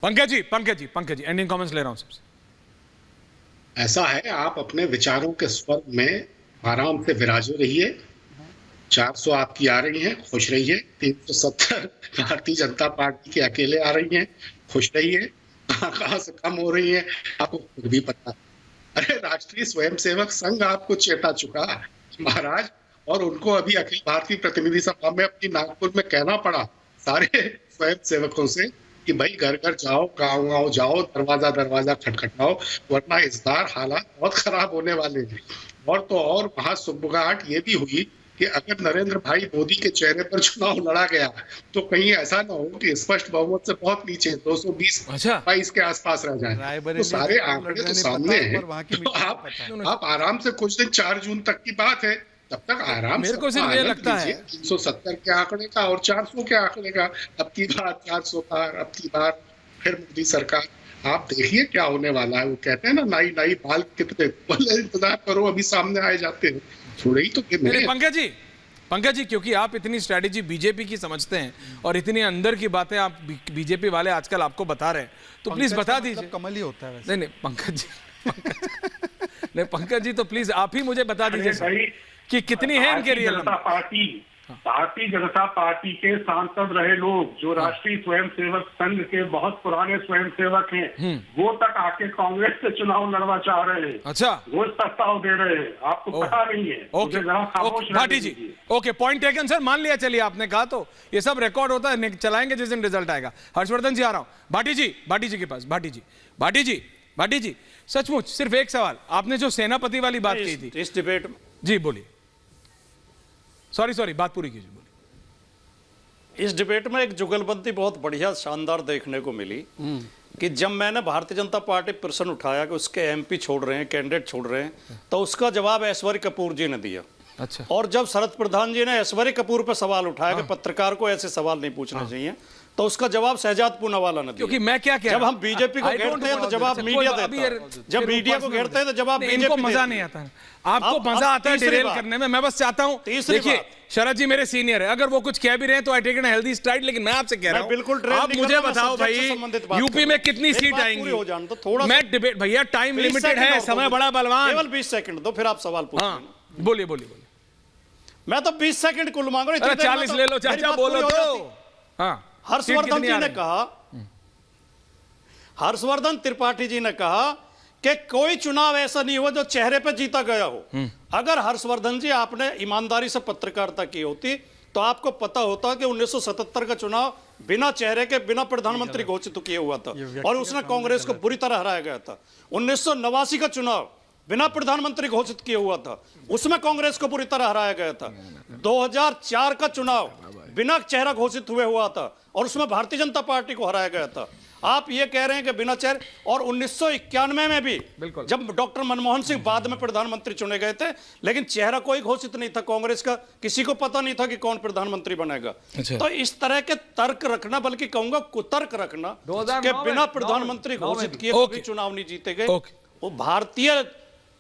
Pankaj ji ending comments ले रहा हूं सबसे। ऐसा है, आप अपने विचारों के स्वर्ग में आराम से विराजे रहिए। 400 आपकी आ रही हैं, खुश रहिए। 370 भारतीय जनता पार्टी के अकेले आ रही हैं, खुश रहिए। कहां से कम हो रही हैं आपको खुद भी पता। अरे राष्ट्रीय स्वयंसेवक संघ आपको चेता चुका महाराज, और उनको अभी अखिल भारतीय प्रतिनिधि सभा में अपनी नागपुर में कहना पड़ा सारे स्वयंसेवकों से कि भाई घर घर जाओ, गाँव जाओ, दरवाजा दरवाजा खटखटाओ, वरना इस बार हालात बहुत खराब होने वाले हैं। और तो और वहां सुगबुगाहट ये भी हुई कि अगर नरेंद्र भाई मोदी के चेहरे पर चुनाव लड़ा गया तो कहीं ऐसा ना हो कि स्पष्ट बहुमत से बहुत नीचे 220-22 के आसपास रह जाए। तो सारे आंकड़े तो सामने हैं। तो आप आराम से कुछ दिन 4 जून तक की बात है, तब तक आराम से मेरे को सिर्फ ये लगता है 370 के आंकड़े का और 400 के आंकड़े का। अब की बार 400 पार, अब की बार फिर मोदी सरकार। आप देखिए क्या होने वाला है। वो कहते हैं ना, नाई नाई बाल कितने, बोले इंतजार करो अभी सामने आए जाते हैं। थोड़े ही तो पंकज जी क्योंकि आप इतनी स्ट्रैटेजी बीजेपी की समझते हैं और इतनी अंदर की बातें आप बीजेपी वाले आजकल आपको बता रहे हैं, तो प्लीज बता दीजिए। कमल ही होता है। नहीं पंकज जी तो प्लीज आप ही मुझे बता दीजिए कि कितनी है इनके real number. Bharatiya Janata party के सांसद रहे लोग जो राष्ट्रीय स्वयंसेवक संघ के बहुत पुराने स्वयंसेवक हैं, वो तक आके कांग्रेस से चुनाव लड़वा चाह रहे हैं। अच्छा, वो प्रस्ताव दे रहे हैं, आपको पता नहीं है। ओके भाटी जी, ओके पॉइंट टेकन सर, मान लिया। चलिए आपने कहा तो ये सब रिकॉर्ड होता है, चलाएंगे जिस दिन रिजल्ट आएगा। हर्षवर्धन जी आ रहा हूं भाटी जी के पास। भाटी जी सचमुच सिर्फ एक सवाल, आपने जो सेनापति वाली बात की थी इस डिबेट में, जी बोलिए। सॉरी बात पूरी कीजिए, बोलिए। इस डिबेट में एक जुगलबंदी बहुत बढ़िया शानदार देखने को मिली कि जब मैंने भारतीय जनता पार्टी प्रश्न उठाया कि उसके एमपी छोड़ रहे हैं, कैंडिडेट छोड़ रहे हैं, तो उसका जवाब ऐश्वर्य कपूर जी ने दिया। अच्छा। और जब शरद प्रधान जी ने ऐश्वर्य कपूर पर सवाल उठाया कि पत्रकार को ऐसे सवाल नहीं पूछने चाहिए, तो उसका जवाब शहजाद पूनावाला ने दिया। क्योंकि मैं क्या कह जब हम बीजेपी को घेरते हैं तो जवाब मीडिया देता है, जब मीडिया को घेरते हैं तो जवाब इनको मजा नहीं आता है। आपको मजा आता है डिरेल करने में। मैं बस चाहता हूं, देखिए शरद जी मेरे सीनियर है, अगर वो कुछ कह भी रहे हैं तो I take an healthy stride, लेकिन मैं आपसे कह रहा हूं बिल्कुल आप मुझे बताओ भाई यूपी में कितनी सीट आएंगी। मैं डिबेट भैया टाइम लिमिटेड है, समय बड़ा बलवान। केवल 20 सेकंड दो, फिर आप सवाल पूछिए। बोलिए। मैं तो 20 सेकंड कुल मांग रहा हूं। 40 ले लो चाचा, बोलो तो। हाँ, हर्षवर्धन जी ने कहा, हर्षवर्धन त्रिपाठी जी ने कहा कि कोई चुनाव ऐसा नहीं हुआ जो चेहरे पे जीता गया हो। अगर हर्षवर्धन जी आपने ईमानदारी से पत्रकारिता की होती तो आपको पता होता कि 1977 का चुनाव बिना चेहरे के, बिना प्रधानमंत्री घोषित किए हुआ था और उसने कांग्रेस को बुरी तरह हराया गया था। 1989 का चुनाव बिना प्रधानमंत्री घोषित किए हुआ था, उसमें कांग्रेस को बुरी तरह हराया गया था। 2004 का चुनाव बिना चेहरा घोषित हुए हुआ था और उसमें भारतीय जनता पार्टी को हराया गया था। आप ये कह रहे हैं कि बिना चेहरे, और 1991 में भी जब डॉक्टर मनमोहन सिंह बाद में प्रधानमंत्री चुने गए थे, लेकिन चेहरा कोई घोषित नहीं था कांग्रेस का, किसी को पता नहीं था कि कौन प्रधानमंत्री बनेगा। तो इस तरह के तर्क रखना, बल्कि कहूंगा कुतर्क रखना कि बिना प्रधानमंत्री घोषित किए कोई चुनाव नहीं जीते गए। वो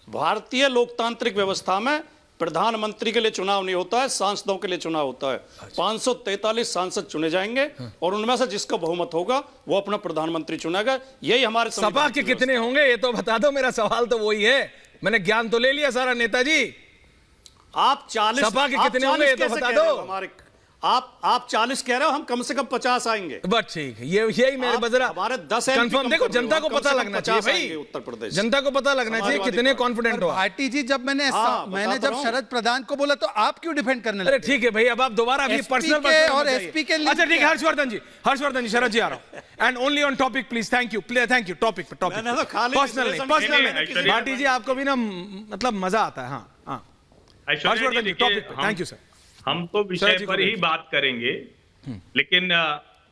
भारतीय लोकतांत्रिक व्यवस्था में प्रधानमंत्री के लिए चुनाव नहीं होता है, सांसदों के लिए चुनाव होता है। 543 सांसद चुने जाएंगे और उनमें से जिसका बहुमत होगा वो अपना प्रधानमंत्री चुनेगा। यही हमारे सपा के कितने होंगे ये तो बता दो। मेरा सवाल तो वही है, मैंने ज्ञान तो ले लिया सारा। नेताजी आप 40 सपा के कितने होंगे ये तो बता दो। हमारे आप 40 कह रहे हो, हम कम से कम 50 आएंगे। बस ठीक है, यही मेरे बजरा हमारे 10 कंफर्म। देखो जनता को पता लगना चाहिए भाई, उत्तर प्रदेश जनता को पता लगना चाहिए कितने कॉन्फिडेंट हो। भाटी जी जब मैंने जब शरद प्रधान को बोला तो आप क्यों डिफेंड करने लगे? अरे ठीक है भाई, अब आप दोबारा पर्सनल और एसपी के लिए। अच्छा ठीक है हर्षवर्धन जी शरद जी आ रहा हूं, and only on topic please. Thank you topic personal नहीं। भाटी जी आपको भी ना मतलब मजा आता है। हाँ हर्षवर्धन जी टॉपिक पे। Thank you sir. हम तो विषय पर ही बात करेंगे, लेकिन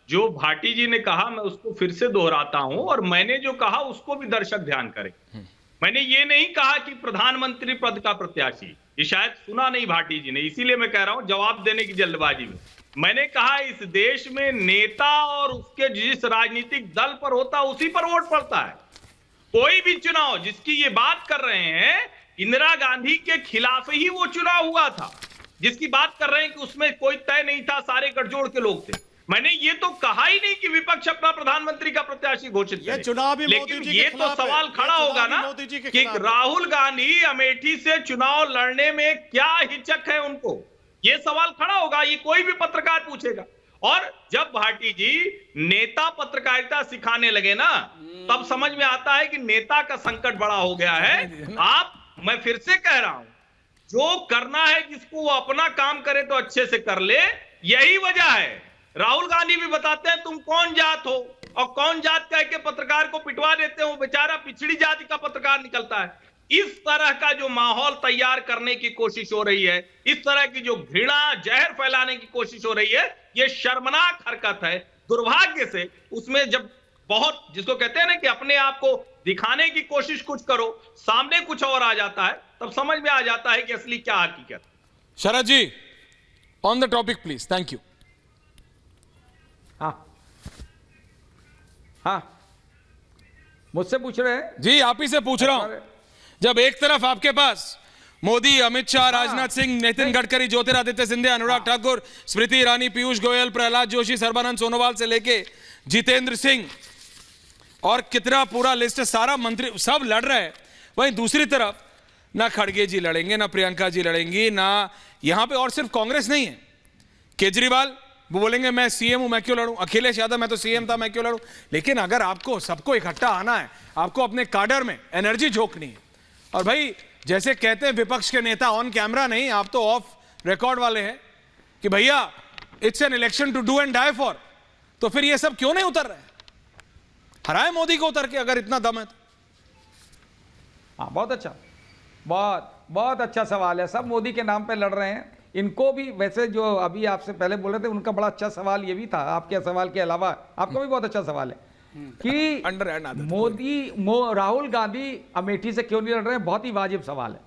जो भाटी जी ने कहा मैं उसको फिर से दोहराता हूं, और मैंने जो कहा उसको भी दर्शक ध्यान करें। मैंने ये नहीं कहा कि प्रधानमंत्री पद का प्रत्याशी, ये शायद सुना नहीं भाटी जी ने, इसीलिए मैं कह रहा हूं जवाब देने की जल्दबाजी में। मैंने कहा इस देश में नेता और उसके जिस राजनीतिक दल पर होता है उसी पर वोट पड़ता है। कोई भी चुनाव जिसकी ये बात कर रहे हैं, इंदिरा गांधी के खिलाफ ही वो चुनाव हुआ था, जिसकी बात कर रहे हैं कि उसमें कोई तय नहीं था, सारे गठजोड़ के लोग थे। मैंने ये तो कहा ही नहीं कि विपक्ष अपना प्रधानमंत्री का प्रत्याशी घोषित ये करे। चुनाव भी मोदी लेकिन जी के ये तो खिलाफ है। सवाल ये खड़ा चुनाव होगा भी ना मोदी जी के कि खिलाफ है। राहुल गांधी अमेठी से चुनाव लड़ने में क्या हिचक है उनको, ये सवाल खड़ा होगा, ये कोई भी पत्रकार पूछेगा। और जब भाटी जी नेता पत्रकारिता सिखाने लगे ना, तब समझ में आता है कि नेता का संकट बड़ा हो गया है। मैं फिर से कह रहा हूं, जो करना है जिसको वो अपना काम करे तो अच्छे से कर ले, यही वजह है। राहुल गांधी भी बताते हैं तुम कौन जात हो, और कौन जात कह के पत्रकार को पिटवा देते हो, बेचारा पिछड़ी जाति का पत्रकार निकलता है। इस तरह का जो माहौल तैयार करने की कोशिश हो रही है, इस तरह की जो घृणा जहर फैलाने की कोशिश हो रही है, ये शर्मनाक हरकत है। दुर्भाग्य से उसमें जब बहुत, जिसको कहते हैं ना कि अपने आप को दिखाने की कोशिश कुछ करो, सामने कुछ और आ जाता है, तब समझ में आ जाता है कि असली क्या हकीकत। Sharad ji, on the topic please. Thank you. हाँ, मुझसे पूछ रहे हैं जी, आप ही से पूछ रहा हूं। जब एक तरफ आपके पास मोदी, अमित शाह, राजनाथ सिंह, नितिन गडकरी, ज्योतिरादित्य सिंधिया, अनुराग ठाकुर, स्मृति ईरानी, पीयूष गोयल, प्रहलाद जोशी, सर्बानंद सोनोवाल से लेके जितेंद्र सिंह और कितना पूरा लिस्ट, सारा मंत्री सब लड़ रहे हैं, वहीं दूसरी तरफ ना खड़गे जी लड़ेंगे, ना प्रियंका जी लड़ेंगी, ना यहां पे, और सिर्फ कांग्रेस नहीं है, केजरीवाल वो बोलेंगे मैं सीएम हूं, मैं क्यों लड़ूं, अखिलेश यादव मैं तो सीएम था, मैं क्यों लड़ूं। लेकिन अगर आपको सबको इकट्ठा आना है, आपको अपने काडर में एनर्जी झोंकनी है, और भाई जैसे कहते हैं विपक्ष के नेता ऑन कैमरा नहीं, आप तो ऑफ रिकॉर्ड वाले हैं कि भैया it's an election to do and die for, तो फिर ये सब क्यों नहीं उतर रहे? हराए मोदी को उतर के, अगर इतना दम है तो। हाँ, बहुत अच्छा, बहुत अच्छा सवाल है। सब मोदी के नाम पे लड़ रहे हैं। इनको भी वैसे, जो अभी आपसे पहले बोल रहे थे, उनका बड़ा अच्छा सवाल ये भी था, आपके सवाल के अलावा आपका भी बहुत अच्छा सवाल है कि राहुल गांधी अमेठी से क्यों नहीं लड़ रहे हैं। बहुत ही वाजिब सवाल है।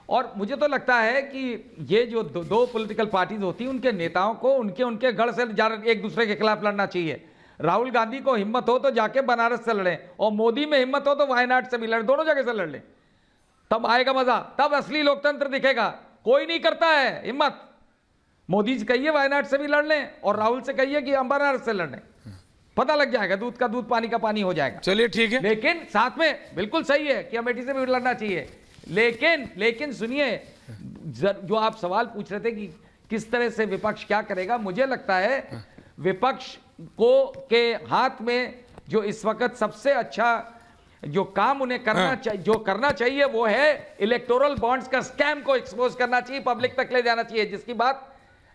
और मुझे तो लगता है कि ये जो दो पॉलिटिकल पार्टीज होती हैं, उनके नेताओं को उनके गढ़ से एक दूसरे के खिलाफ लड़ना चाहिए। राहुल गांधी को हिम्मत हो तो जाके बनारस से लड़ें, और मोदी में हिम्मत हो तो वायनाड से भी लड़े, दोनों जगह से लड़ लें, तब आएगा मजा, तब असली लोकतंत्र दिखेगा। कोई नहीं करता है हिम्मत। मोदी से कहिए वायनाड से भी लड़ लें, और राहुल से कहिए कि हम बनारस से लड़ लें, पता लग जाएगा, दूध का दूध पानी का पानी हो जाएगा। चलिए ठीक है, लेकिन साथ में बिल्कुल सही है कि अमेठी से भी लड़ना चाहिए। लेकिन सुनिए, जो आप सवाल पूछ रहे थे कि किस तरह से विपक्ष क्या करेगा, मुझे लगता है विपक्ष के हाथ में जो इस वक्त सबसे अच्छा जो काम उन्हें करना चाहिए वो है इलेक्टोरल बॉन्ड्स का स्कैम को एक्सपोज करना चाहिए, पब्लिक तक ले जाना चाहिए, जिसकी बात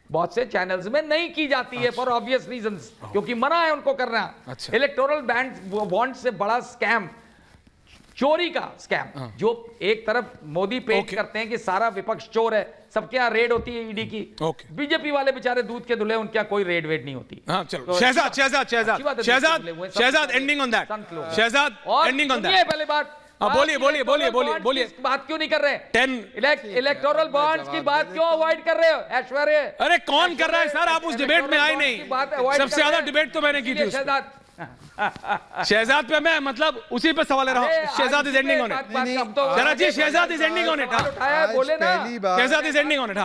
बहुत से चैनल्स में नहीं की जाती है फॉर ऑब्वियस रीजंस, क्योंकि मना है उनको करना। इलेक्टोरल बॉन्ड से बड़ा स्कैम, चोरी का स्कैम, जो एक तरफ मोदी पेश करते हैं कि सारा विपक्ष चोर है, सबके यहाँ रेड होती है ईडी की, बीजेपी वाले बेचारे दूध के दुल्हे, उनके यहाँ कोई रेड वेड नहीं होती। हाँ, चलो Shahzad ending on that, Shahzad ending on that. पहले बात बोलिए बात क्यों नहीं कर रहे? इलेक्टोरल बॉन्ड्स की बात क्यों अवॉइड कर रहे हो ऐश्वर्य? अरे कौन कर रहा है सर, आप उस डिबेट में आए नहीं। सबसे ज्यादा डिबेट तो मैंने की थी शहजाद पे। मैं मतलब उसी पे सवाल ले रहा हूँ। Shahzad is ending on it. जरा जी, Shahzad is ending on it. बोले ना, Shahzad is ending on it.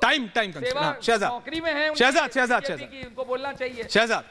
Time नौकरी में है, शहजाद उनको बोलना चाहिए। शहजाद